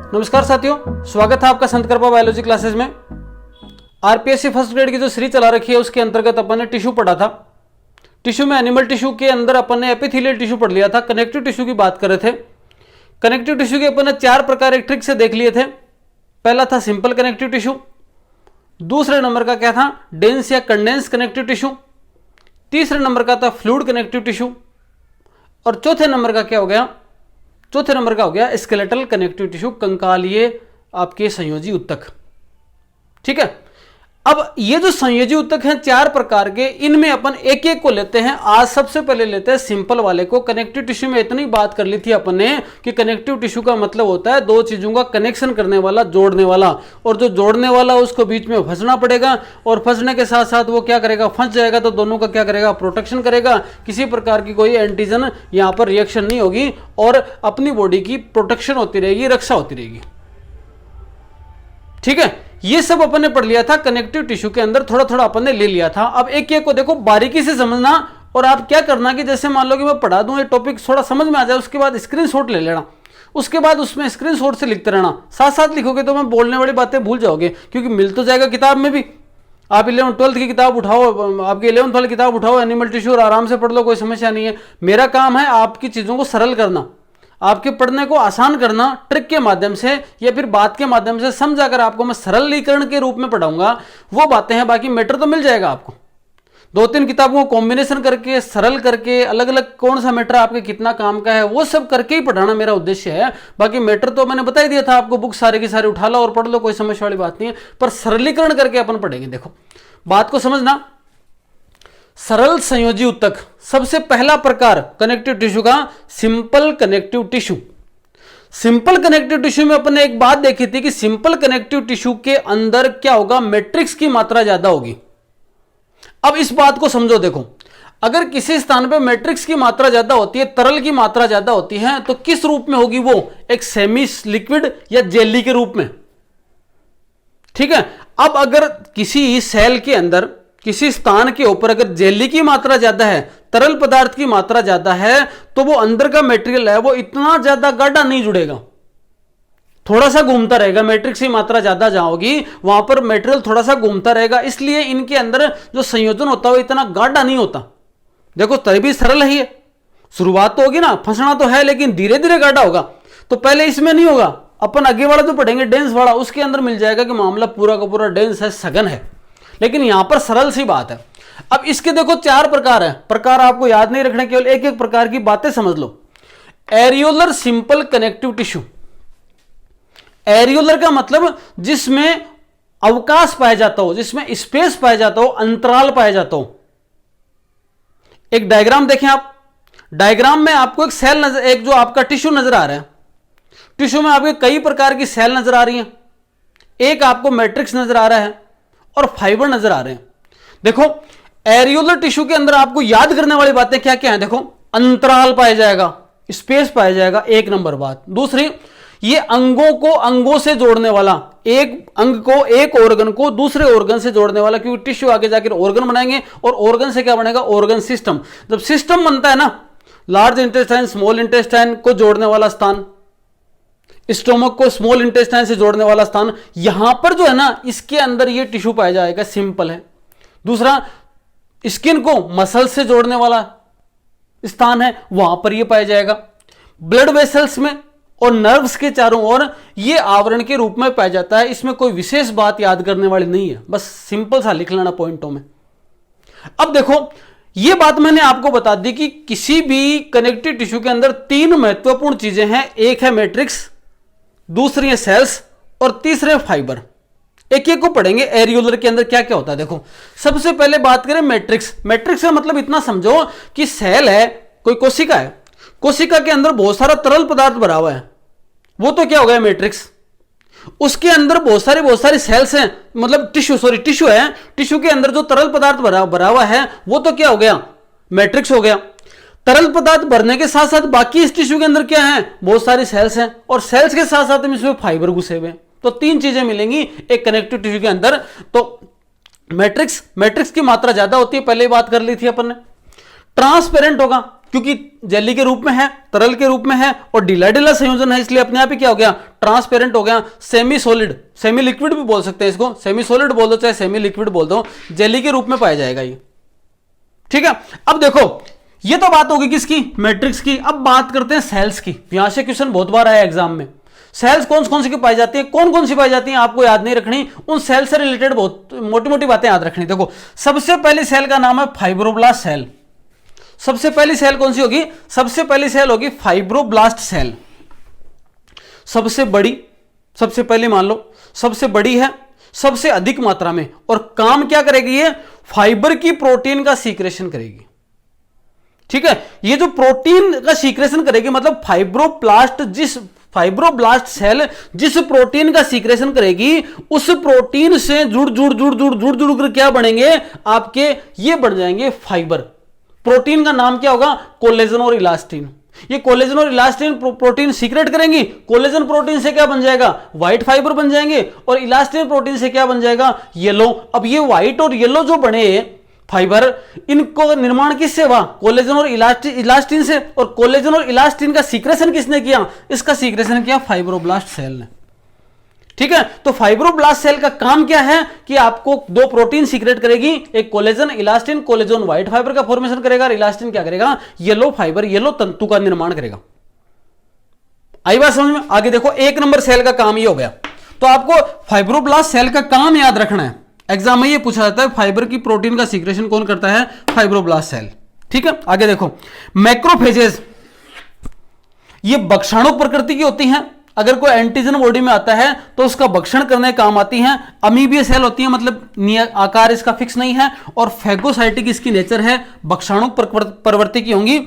नमस्कार साथियों, स्वागत है आपका संत कृपा बायोलॉजी क्लासेस में। आरपीएससी फर्स्ट ग्रेड की जो सीरीज चला रखी है उसके अंतर्गत अपन ने टिश्यू पढ़ा था। टिश्यू में एनिमल टिश्यू के अंदर अपन ने एपिथेलियल टिश्यू पढ़ लिया था, कनेक्टिव टिश्यू की बात कर रहे थे। कनेक्टिव टिश्यू के अपन ने 4 प्रकार एक ट्रिक से देख लिए थे। पहला था सिंपल कनेक्टिव टिश्यू, दूसरे नंबर का क्या था डेंस या कंडेंस कनेक्टिव टिश्यू, तीसरे नंबर का था फ्लूइड कनेक्टिव टिश्यू और चौथे नंबर का क्या हो गया, चौथे नंबर का हो गया स्केलेटल कनेक्टिव टिश्यू, कंकालीय आपके संयोजी ऊतक। ठीक है, अब ये जो संयोजी ऊतक हैं 4 प्रकार के, इनमें अपन एक एक को लेते हैं। आज सबसे पहले लेते हैं सिंपल वाले को। कनेक्टिव टिश्यू में इतनी बात कर ली थी अपन ने कि कनेक्टिव टिश्यू का मतलब होता है 2 चीजों का कनेक्शन करने वाला, जोड़ने वाला, और जो जोड़ने वाला उसको बीच में फंसना पड़ेगा और फंसने के साथ साथ वो क्या करेगा, फंस जाएगा तो दोनों का क्या करेगा, प्रोटेक्शन करेगा। किसी प्रकार की कोई एंटीजन यहां पर रिएक्शन नहीं होगी और अपनी बॉडी की प्रोटेक्शन होती रहेगी, रक्षा होती रहेगी। ठीक है, ये सब अपन ने पढ़ लिया था कनेक्टिव टिश्यू के अंदर, थोड़ा थोड़ा अपन ने ले लिया था। अब एक एक को देखो, बारीकी से समझना। और आप क्या करना कि जैसे मान लो कि मैं पढ़ा दूं, ये टॉपिक थोड़ा समझ में आ जाए, उसके बाद स्क्रीनशॉट ले लेना, उसके बाद उसमें स्क्रीनशॉट से लिखते रहना। साथ साथ लिखोगे तो मैं बोलने वाली बातें भूल जाओगे, क्योंकि मिल तो जाएगा किताब में भी। आप 11th-12th की किताब उठाओ, आपकी 11th वाली किताब उठाओ एनिमल टिश्यू और आराम से पढ़ लो, कोई समस्या नहीं है। मेरा काम है आपकी चीजों को सरल करना, आपके पढ़ने को आसान करना, ट्रिक के माध्यम से या फिर बात के माध्यम से समझाकर आपको मैं सरलीकरण के रूप में पढ़ाऊंगा। वो बातें हैं, बाकी मैटर तो मिल जाएगा आपको। 2-3 किताबों को कॉम्बिनेशन करके, सरल करके, अलग अलग कौन सा मैटर आपके कितना काम का है वो सब करके ही पढ़ाना मेरा उद्देश्य है। बाकी मैटर तो मैंने बता ही दिया था आपको, बुक सारे की सारी उठा लो और पढ़ लो, कोई समस्या वाली बात नहीं है। पर सरलीकरण करके अपन पढ़ेंगे। देखो बात को समझना। सरल संयोजी ऊतक, सबसे पहला प्रकार कनेक्टिव टिश्यू का simple connective tissue. Simple connective tissue में अपन ने एक बात देखी थी कि सिंपल कनेक्टिव टिश्यू के अंदर क्या होगा, मैट्रिक्स की मात्रा ज्यादा होगी। अब इस बात को समझो। देखो, अगर किसी स्थान पे मैट्रिक्स की मात्रा ज्यादा होती है, तरल की मात्रा ज्यादा होती है, तो किस रूप में होगी वो, एक सेमी लिक्विड या जेली के रूप में। ठीक है, अब अगर किसी सेल के अंदर, किसी स्थान के ऊपर अगर जेली की मात्रा ज्यादा है, तरल पदार्थ की मात्रा ज्यादा है, तो वो अंदर का मटेरियल है वो इतना ज्यादा गाढ़ा नहीं जुड़ेगा, थोड़ा सा घूमता रहेगा। मैट्रिक्स की मात्रा ज्यादा जहां होगी वहां पर मटेरियल थोड़ा सा घूमता रहेगा, इसलिए इनके अंदर जो संयोजन होता है वो इतना गाढ़ा नहीं होता। देखो तभी भी सरल है ये, शुरुआत तो होगी ना, फंसना तो है लेकिन धीरे धीरे गाढ़ा होगा। तो पहले इसमें नहीं होगा, अपन आगे वाला जो पढ़ेंगे डेंस वाला, उसके अंदर मिल जाएगा कि मामला पूरा का पूरा डेंस है, सघन है। लेकिन यहां पर सरल सी बात है। अब इसके देखो 4 प्रकार है। प्रकार आपको याद नहीं रखने, केवल एक एक प्रकार की बातें समझ लो। Areolar simple connective tissue. Areolar का मतलब जिसमें अवकाश पाया जाता हो, जिसमें स्पेस पाया जाता हो, अंतराल पाया जाता हो। एक डायग्राम देखें आप। डायग्राम में आपको एक सेल नजर, एक जो आपका टिश्यू नजर आ रहा है, टिश्यू में आपके कई प्रकार की सेल नजर आ रही हैं। एक आपको मैट्रिक्स नजर आ रहा है और फाइबर नजर आ रहे हैं। देखो एरियोलर टिश्यू के अंदर आपको याद करने वाली बातें क्या क्या है। देखो अंतराल पाया जाएगा, स्पेस पाया जाएगा, एक नंबर बात। दूसरी, ये अंगों को अंगों से जोड़ने वाला, एक अंग को, एक ऑर्गन को दूसरे ऑर्गन से जोड़ने वाला, क्योंकि टिश्यू आगे जाकर ऑर्गन बनाएंगे और ऑर्गन से क्या बनेगा, ऑर्गन सिस्टम। जब सिस्टम बनता है ना, लार्ज इंटेस्टाइन स्मॉल इंटेस्टाइन को जोड़ने वाला स्थान, स्टोमक को स्मॉल इंटेस्टाइन से जोड़ने वाला स्थान, यहां पर जो है ना, इसके अंदर ये टिश्यू पाया जाएगा, सिंपल है। दूसरा, स्किन को मसल से जोड़ने वाला स्थान है, वहां पर ये पाया जाएगा। ब्लड वेसल्स में और नर्व्स के चारों ओर ये आवरण के रूप में पाया जाता है। इसमें कोई विशेष बात याद करने वाली नहीं है, बस सिंपल सा लिख लेना पॉइंटों में। अब देखो, ये बात मैंने आपको बता दी कि किसी भी कनेक्टिव टिश्यू के अंदर 3 महत्वपूर्ण चीजें हैं। एक है मैट्रिक्स, दूसरी है सेल्स और तीसरे फाइबर। एक एक को पढ़ेंगे। एरियोलर के अंदर क्या क्या होता है। देखो सबसे पहले बात करें मैट्रिक्स। मैट्रिक्स का मतलब इतना समझो कि सेल है, कोई कोशिका है, कोशिका के अंदर बहुत सारा तरल पदार्थ भरा हुआ है, वो तो क्या हो गया, मैट्रिक्स। उसके अंदर बहुत सारी सेल्स हैं, मतलब टिश्यू है, टिश्यू के अंदर जो तरल पदार्थ भरा हुआ है वो तो क्या हो गया, मैट्रिक्स हो गया। तरल पदार्थ भरने के साथ साथ बाकी इस टिश्यू के अंदर क्या है, बहुत सारी सेल्स हैं, और सेल्स के साथ साथ इसमें फाइबर घुसे हुए हैं। तो 3 चीजें मिलेंगी एक कनेक्टिव टिश्यू के अंदर। तो मैट्रिक्स की मात्रा ज्यादा होती है, पहले ही बात कर ली थी अपन ने। ट्रांसपेरेंट होगा, क्योंकि जेली के रूप में है, तरल के रूप में है और ढीला ढीला संयोजन है, इसलिए अपने आप ही क्या हो गया, ट्रांसपेरेंट हो गया, सेमी सॉलिड, सेमी लिक्विड भी बोल सकते हैं इसको, सेमी सॉलिड बोल दो चाहे सेमी लिक्विड बोल दो, जेली के रूप में पाया जाएगा ये। ठीक है, अब देखो ये तो बात होगी किसकी, मैट्रिक्स की। अब बात करते हैं सेल्स की। यहां से क्वेश्चन बहुत बार आया एग्जाम में, सेल्स कौन कौन सी की पाई जाती है, कौन कौन सी पाई जाती है आपको याद नहीं रखनी, उन सेल से रिलेटेड बहुत मोटी मोटी बातें याद रखनी। देखो सबसे पहली सेल का नाम है फाइब्रोब्लास्ट सेल। सबसे पहली सेल कौन सी होगी, सबसे पहली सेल होगी फाइब्रोब्लास्ट सेल। सबसे बड़ी, सबसे पहली मान लो सबसे बड़ी है, सबसे अधिक मात्रा में, और काम क्या करेगी ये, फाइबर की प्रोटीन का सीक्रेशन करेगी। ठीक है, ये जो प्रोटीन का सीक्रेशन करेगी मतलब फाइब्रोब्लास्ट सेल जिस प्रोटीन का सीक्रेशन करेगी उस प्रोटीन से जुड़ कर क्या बनेंगे आपके, ये बन जाएंगे फाइबर। प्रोटीन का नाम क्या होगा, कोलेजन और इलास्टिन। ये कोलेजन और इलास्टिन प्रोटीन सीक्रेट करेंगी, कोलेजन प्रोटीन से क्या बन जाएगा, व्हाइट फाइबर बन जाएंगे, और इलास्टिन प्रोटीन से क्या बन जाएगा, येलो। अब ये व्हाइट और येलो जो बने फाइबर, इनको निर्माण किससे हुआ, कोलेजन और इलास्टिन से, और कोलेजन और इलास्टिन का सीक्रेशन किसने किया, इसका सीक्रेशन किया फाइब्रोब्लास्ट सेल ने। ठीक है, तो फाइब्रोब्लास्ट सेल का काम क्या है कि आपको दो प्रोटीन सीक्रेट करेगी, एक collagen elastin, collagen white fibre का फॉर्मेशन करेगा और इलास्टिन क्या करेगा, येलो फाइबर, येलो तंतु का निर्माण करेगा। आई बात समझ में। आगे देखो एक नंबर सेल का काम ये हो गया। तो आपको फाइब्रोब्लास्ट सेल का काम याद रखना है, एग्जाम में ये पूछा जाता है फाइबर की प्रोटीन का सीक्रेशन कौन करता है, फाइब्रोब्लास्ट सेल। ठीक है, आगे देखो मैक्रोफेजेस, ये भक्षाणु प्रकृति की होती हैं। अगर कोई एंटीजन बॉडी में आता है तो उसका भक्षण करने काम आती हैं। अमीबीय सेल होती है, मतलब आकार इसका फिक्स नहीं है, और फैगोसाइटिक इसकी नेचर है, भक्षाणु प्रवृत्ति की होंगी।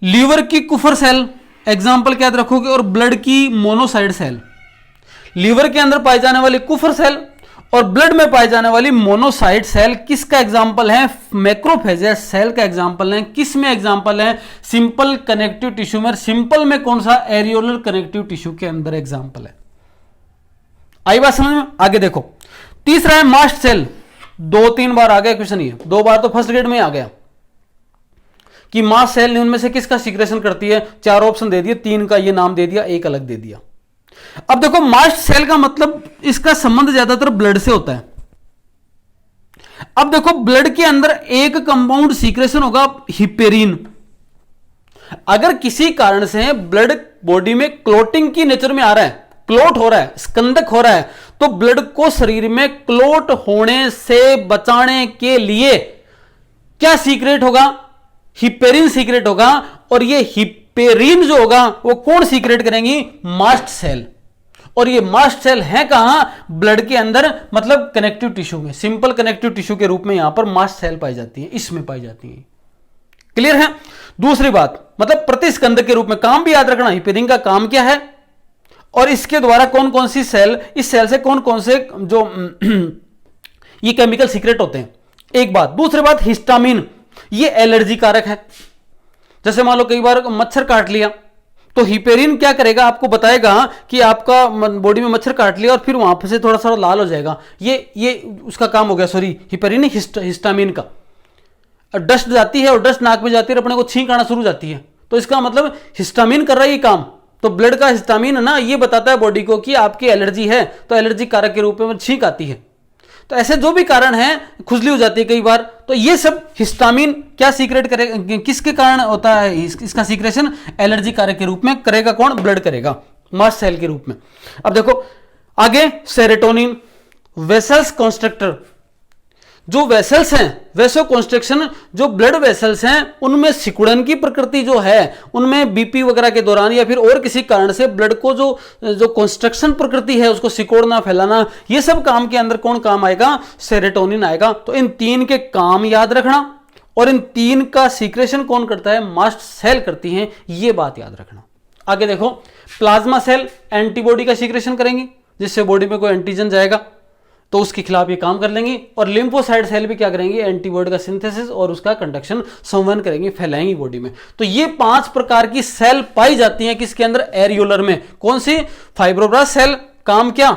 लीवर की कुफर सेल एग्जाम्पल क्या याद रखोगे, और ब्लड की मोनोसाइड सेल। लीवर के अंदर पाई जाने वाली कुफर सेल और ब्लड में पाई जाने वाली मोनोसाइट सेल किसका एग्जाम्पल है, मैक्रोफेजेस सेल का एग्जाम्पल है। किस में एग्जाम्पल है, सिंपल कनेक्टिव टिश्यू में। सिंपल में कौन सा, एरियोलर कनेक्टिव टिश्यू के अंदर एग्जाम्पल है। आई बात समझ में। आगे देखो तीसरा है मास्ट सेल। 2-3 बार आ गया क्वेश्चन, ये 2 बार तो फर्स्ट ग्रेड में आ गया कि मास्ट सेल उनमें से किसका सीक्रेशन करती है। 4 ऑप्शन दे दिए, 3 का ये नाम दे दिया, 1 अलग दे दिया। अब देखो मास्ट सेल का मतलब इसका संबंध ज्यादातर ब्लड से होता है। अब देखो ब्लड के अंदर एक कंपाउंड सीक्रेशन होगा, हिपेरिन। अगर किसी कारण से ब्लड बॉडी में क्लोटिंग की नेचर में आ रहा है, क्लोट हो रहा है, स्कंदक हो रहा है, तो ब्लड को शरीर में क्लोट होने से बचाने के लिए क्या सीक्रेट होगा, हिपेरिन सीक्रेट होगा। और ये हिपेरिन जो होगा वो कौन सीक्रेट करेंगी, मास्ट सेल। और ये मास्ट सेल है कहां, ब्लड के अंदर, मतलब कनेक्टिव टिश्यू में, सिंपल कनेक्टिव टिश्यू के रूप में यहां पर मास्ट सेल पाई जाती है, इसमें पाई जाती है। क्लियर है। दूसरी बात, मतलब प्रतिस्कंदक के रूप में काम भी याद रखना, हिपेरिन का काम क्या है और इसके द्वारा कौन कौन सी सेल, इस सेल से कौन कौन से जो ये केमिकल सीक्रेट होते हैं, एक बात। दूसरी बात हिस्टामिन, ये एलर्जी कारक है। जैसे मान लो कई बार मच्छर काट लिया तो हिपेरिन क्या करेगा, आपको बताएगा कि आपका बॉडी में मच्छर काट लिया और फिर वहां से थोड़ा सा लाल हो जाएगा, ये उसका काम हो गया। सॉरी, हिपेरिन हिस्टामिन का। डस्ट जाती है और डस्ट नाक में जाती है और अपने को छींक आना शुरू जाती है, तो इसका मतलब हिस्टामिन कर रहा है ये काम। तो ब्लड का हिस्टामिन है ना, ये बताता है बॉडी को कि आपकी एलर्जी है, तो एलर्जी कारक के रूप में छींक आती है। तो ऐसे जो भी कारण है, खुजली हो जाती है कई बार, तो ये सब हिस्टामिन क्या सीक्रेट करेगा, किसके कारण होता है इसका सीक्रेशन, एलर्जी कारक के रूप में करेगा कौन, ब्लड करेगा, मास्ट सेल के रूप में। अब देखो आगे सेरोटोनिन, वेसल्स कंस्ट्रक्टर। जो वेसल्स हैं, वेसो कंस्ट्रक्शन, जो ब्लड वेसल्स हैं उनमें सिकुड़न की प्रकृति जो है, उनमें बीपी वगैरह के दौरान या फिर और किसी कारण से ब्लड को जो कंस्ट्रक्शन प्रकृति है उसको सिकोड़ना, फैलाना, ये सब काम के अंदर कौन काम आएगा, सेरोटोनिन आएगा। तो इन 3 के काम याद रखना, और इन 3 का सीक्रेशन कौन करता है, मास्ट सेल करती हैं, ये बात याद रखना। आगे देखो प्लाज्मा सेल एंटीबॉडी का सीक्रेशन करेंगी, जिससे बॉडी में कोई एंटीजन जाएगा तो उसके खिलाफ ये काम कर लेंगी। और लिम्फोसाइट सेल भी क्या करेंगी, एंटीबॉडी का सिंथेसिस और उसका कंडक्शन, संवहन करेंगी, फैलाएंगी बॉडी में। तो ये 5 प्रकार की सेल पाई जाती हैं किसके अंदर, एरियोलर में। कौन सी, फाइब्रोब्लास्ट सेल, काम क्या,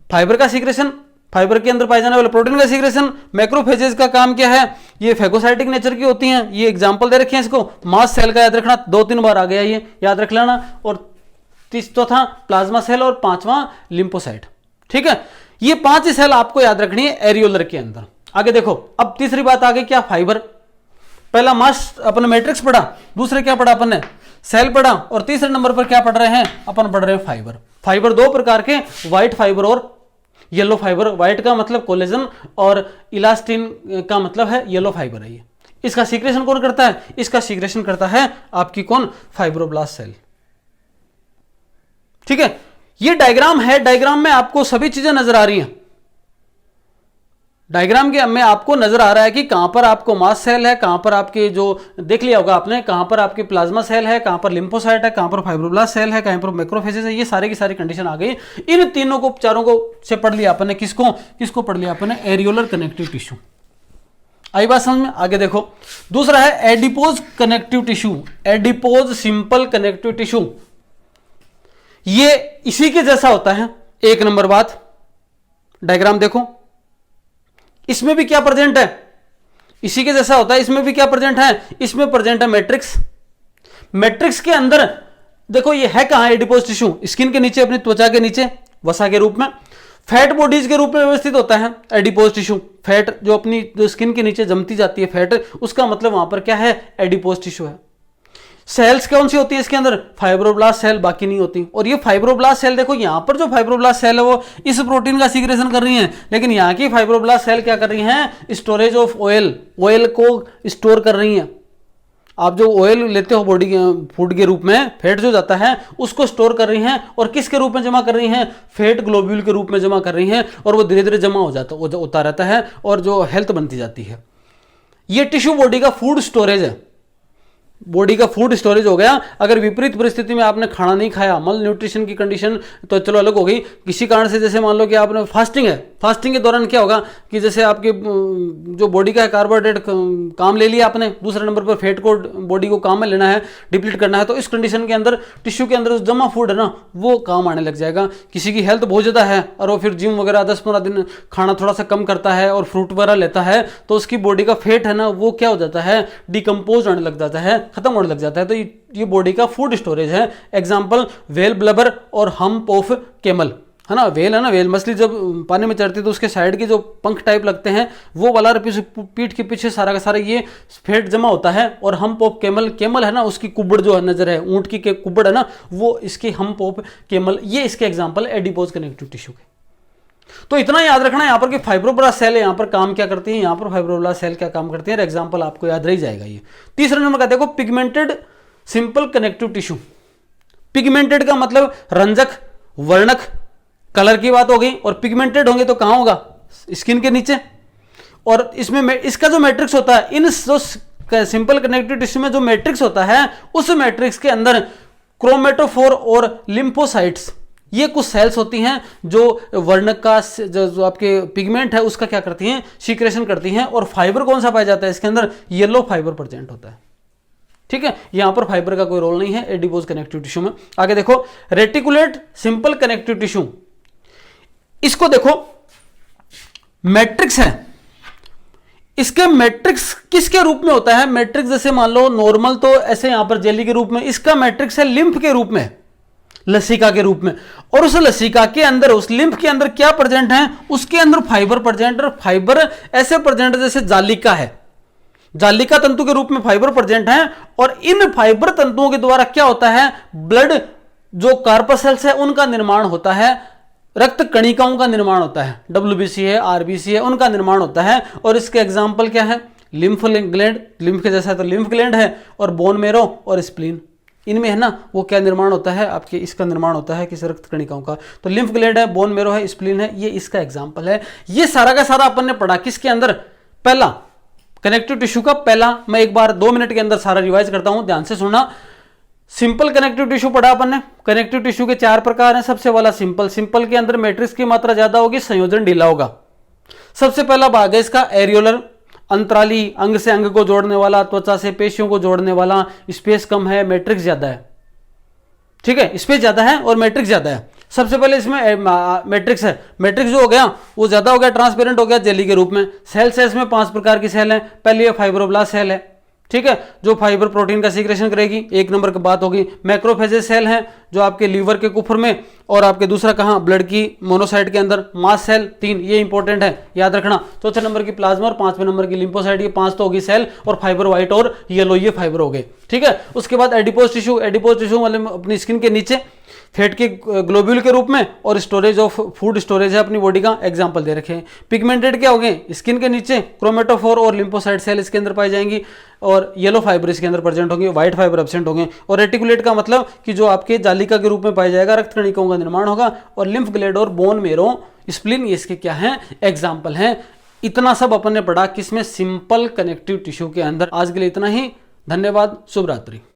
फाइबर का सीक्रेशन, फाइबर के अंदर पाए जाने वाले प्रोटीन का सीक्रेशन। मैक्रोफेजेज का काम क्या है, ये फेगोसाइटिक नेचर की होती हैं। ये एग्जांपल दे रखे हैं इसको, मास सेल का याद रखना, 2-3 बार आ गया ये याद रख लेना। और चौथा प्लाज्मा सेल और पांचवा लिम्फोसाइट। ठीक है, ये 5 ही सेल आपको याद रखनी है एरियोलर के अंदर। आगे देखो, अब तीसरी बात आ गई क्या, फाइबर। पहला मास अपन मैट्रिक्स पढ़ा, दूसरे क्या पढ़ा अपन ने, सेल पढ़ा, और तीसरे नंबर पर क्या पढ़ रहे हैं अपन, पढ़ रहे हैं फाइबर। फाइबर 2 प्रकार के, व्हाइट फाइबर और येलो फाइबर। व्हाइट का मतलब कोलेजन और इलास्टिन का मतलब है येलो फाइबर है ये। इसका सीक्रेशन कौन करता है, इसका सीक्रेशन करता है आपकी कौन, फाइब्रोब्लास्ट सेल। ठीक है, ये डायग्राम है, डायग्राम में आपको सभी चीजें नजर आ रही हैं। डायग्राम के में आपको नजर आ रहा है कि कहां पर आपको मास सेल है, कहां पर आपके जो देख लिया होगा आपने, कहां पर आपकी प्लाज्मा सेल है, कहां पर लिम्फोसाइट है, कहां पर फाइब्रोब्लास्ट सेल है, कहां पर मैक्रोफेजेस है। ये सारे की सारी कंडीशन आ गई। इन तीनों को चारों को से पढ़ लिया आपने, किसको पढ़ लिया आपने, एरियोलर कनेक्टिव टिश्यू। आई बात समझ में। आगे देखो, दूसरा है adipose connective tissue. Adipose simple connective tissue, ये इसी के जैसा होता है। 1 नंबर बात, डायग्राम देखो, इसमें भी क्या प्रेजेंट है, इसी के जैसा होता है। इसमें भी क्या प्रेजेंट है, इसमें प्रेजेंट है मैट्रिक्स। मैट्रिक्स के अंदर देखो ये है कहां, एडिपोज टिश्यू स्किन के नीचे, अपनी त्वचा के नीचे वसा के रूप में, फैट बॉडीज के रूप में व्यवस्थित होता है एडिपोज टिश्यू। फैट जो अपनी जो स्किन के नीचे जमती जाती है फैट, उसका मतलब वहां पर क्या है, एडिपोज टिश्यू है। सेल्स कौन सी होती है इसके अंदर, फाइब्रोब्लास्ट सेल, बाकी नहीं होती। और ये फाइब्रोब्लास्ट सेल देखो, यहां पर जो फाइब्रोब्लास्ट सेल है वो इस प्रोटीन का सीक्रेशन कर रही है, लेकिन यहां की फाइब्रोब्लास्ट सेल क्या कर रही हैं, स्टोरेज ऑफ ऑयल, ऑयल को स्टोर कर रही हैं। आप जो ऑयल लेते हो बॉडी फूड के रूप में, फैट जो जाता है उसको स्टोर कर रही हैं, और किसके रूप में जमा कर रही हैं, फैट ग्लोब्यूल के रूप में जमा कर रही हैं, और वो धीरे धीरे जमा होता रहता है, और जो हेल्थ बनती जाती है। ये टिश्यू बॉडी का फूड स्टोरेज है, बॉडी का फूड स्टोरेज हो गया। अगर विपरीत परिस्थिति में आपने खाना नहीं खाया, मल न्यूट्रिशन की कंडीशन तो चलो अलग हो गई, किसी कारण से जैसे मान लो कि आपने फास्टिंग है, फास्टिंग के दौरान क्या होगा कि जैसे आपके जो बॉडी का है कार्बोहाइड्रेट काम ले लिया आपने, दूसरे नंबर पर फैट को बॉडी को काम में लेना है, डिप्लीट करना है, तो इस कंडीशन के अंदर टिश्यू के अंदर जमा फूड है ना वो काम आने लग जाएगा। किसी की हेल्थ बहुत ज़्यादा है और वो फिर जिम वगैरह 10-15 दिन खाना थोड़ा सा कम करता है और फ्रूट वगैरह लेता है, तो उसकी बॉडी का फैट है ना वो क्या हो जाता है, डिकम्पोज होने लग जाता है, खत्म होने लग जाता है। तो ये बॉडी का फूड स्टोरेज है। एग्जांपल वेल ब्लबर और हम्प ऑफ कैमल है ना। वेल है ना, वेल मछली जब पानी में चढ़ती है तो उसके साइड के जो पंख टाइप लगते हैं वो वाला पीठ के पीछे सारा का सारा ये फैट जमा होता है। और हम्प ऑफ कैमल, कैमल है ना उसकी कुब्बड़ जो नजर है, ऊंट की कुब्बड़ है ना, वो इसकी हम्प ऑफ कैमल, ये इसके एग्जाम्पल एडिपोज कनेक्टिव टिश्यू के। तो इतना याद रखना यहाँ पर कि फाइब्रोब्लास्ट सेल यहाँ पर काम क्या करती है, यहाँ पर फाइब्रोब्लास्ट सेल क्या काम करती है, एग्जाम्पल आपको याद रह जाएगा ये। तीसरा नंबर का देखो pigmented simple connective tissue. Pigmented का मतलब रंजक, वर्णक, कलर की बात हो गई। और पिगमेंटेड होंगे तो कहां होगा, स्किन के नीचे। और इसमें इसका जो मैट्रिक्स होता है, इन जो सिंपल कनेक्टिव टिश्यू में जो मैट्रिक्स होता है, उस मैट्रिक्स के अंदर क्रोमेटोफोर और लिम्फोसाइट्स, ये कुछ सेल्स होती हैं जो वर्णक का जो आपके पिगमेंट है उसका क्या करती हैं, सीक्रेशन करती हैं। और फाइबर कौन सा पाया जाता है इसके अंदर, येलो फाइबर प्रेजेंट होता है। ठीक है, यहां पर फाइबर का कोई रोल नहीं है एडिपोज कनेक्टिव टिश्यू में। आगे देखो रेटिकुलेट सिंपल कनेक्टिव टिश्यू, इसको देखो मैट्रिक्स है। इसके मैट्रिक्स किसके रूप में होता है, मैट्रिक्स जैसे मान लो नॉर्मल तो ऐसे यहां पर जेली के रूप में, इसका मैट्रिक्स है लिम्फ के रूप में, लसिका के रूप में। और उस लसिका के अंदर, उस लिम्फ के अंदर क्या प्रेजेंट है, उसके अंदर फाइबर प्रेजेंट। और फाइबर ऐसे प्रेजेंट है जैसे जालिका है, जालिका तंतु के रूप में फाइबर प्रेजेंट है। और इन फाइबर तंतुओं के द्वारा क्या होता है, ब्लड जो कार्पसेल्स है उनका निर्माण होता है, रक्त कणिकाओं का निर्माण होता है, WBC है, RBC है, उनका निर्माण होता है। और इसके एग्जाम्पल क्या है, लिम्फ ग्लैंड, लिम्फ के जैसा है तो लिम्फ ग्लैंड है, और बोन मेरो और स्प्लीन, इनमें है ना वो क्या निर्माण होता है आपके, इसका निर्माण होता है किसी रक्त कणिकाओं का। तो लिम्फ ग्लैंड है, बोन मेरो है, स्प्लीन है, ये इसका एग्जाम्पल है। ये सारा का सारा अपन ने पढ़ा किसके अंदर, पहला कनेक्टिव टिश्यू का पहला। मैं एक बार 2 मिनट के अंदर सारा रिवाइज करता हूं, ध्यान से सुनना। सिंपल कनेक्टिव टिश्यू पढ़ा अपन ने। कनेक्टिव टिश्यू के 4 प्रकार हैं। सबसे वाला सिंपल, सिंपल के अंदर मैट्रिक्स की मात्रा ज्यादा होगी, संयोजन ढीला होगा। सबसे पहला भाग है इसका एरियोलर, अंतराली, अंग से अंग को जोड़ने वाला, त्वचा से पेशियों को जोड़ने वाला, स्पेस कम है, मैट्रिक्स ज्यादा है। ठीक है, स्पेस ज्यादा है और मैट्रिक्स ज्यादा है। सबसे पहले इसमें मैट्रिक्स है, मैट्रिक्स जो हो गया वो ज्यादा हो गया, ट्रांसपेरेंट हो गया जेली के रूप में। सेल्स है, इसमें 5 प्रकार की सेल है। पहली ये फाइब्रोब्लास्ट सेल है, ठीक है, जो फाइबर प्रोटीन का सीक्रेशन करेगी, एक नंबर की बात होगी। मैक्रोफेजेस सेल हैं जो आपके लीवर के कुफर में, और आपके दूसरा कहाँ, ब्लड की मोनोसाइट के अंदर। मास सेल 3, ये इंपॉर्टेंट है, याद रखना। चौथे नंबर की प्लाज्मा और 5वें नंबर की लिम्फोसाइट, ये 5 तो होगी सेल, और फाइबर व्हाइट और येलो ये फाइबर हो गए, ठीक है। उसके बाद एडिपोज टिश्यू, एडिपोज टिश्यू मतलब अपनी स्किन के नीचे फैट के ग्लोब्यूल के रूप में, और स्टोरेज ऑफ फूड स्टोरेज है अपनी बॉडी का, एग्जांपल दे रखे हैं। पिगमेंटेड क्या हो गए, स्किन के नीचे क्रोमेटोफोर और लिम्फोसाइट सेल इसके अंदर पाई जाएंगी, और येलो फाइबर इसके अंदर प्रेजेंट होंगे, व्हाइट फाइबर एब्सेंट होंगे। और रेटिकुलेट का मतलब कि जो आपके जालिका के रूप में पाया जाएगा, रक्त कणिकाओं का निर्माण होगा। और लिम्फ ग्लैंड और बोन मेरो स्प्लिन, ये इसके क्या हैं, एग्जाम्पल हैं। इतना सब अपन ने पढ़ा किसमें, सिंपल कनेक्टिव टिश्यू के अंदर। आज के लिए इतना ही, धन्यवाद, शुभ रात्रि।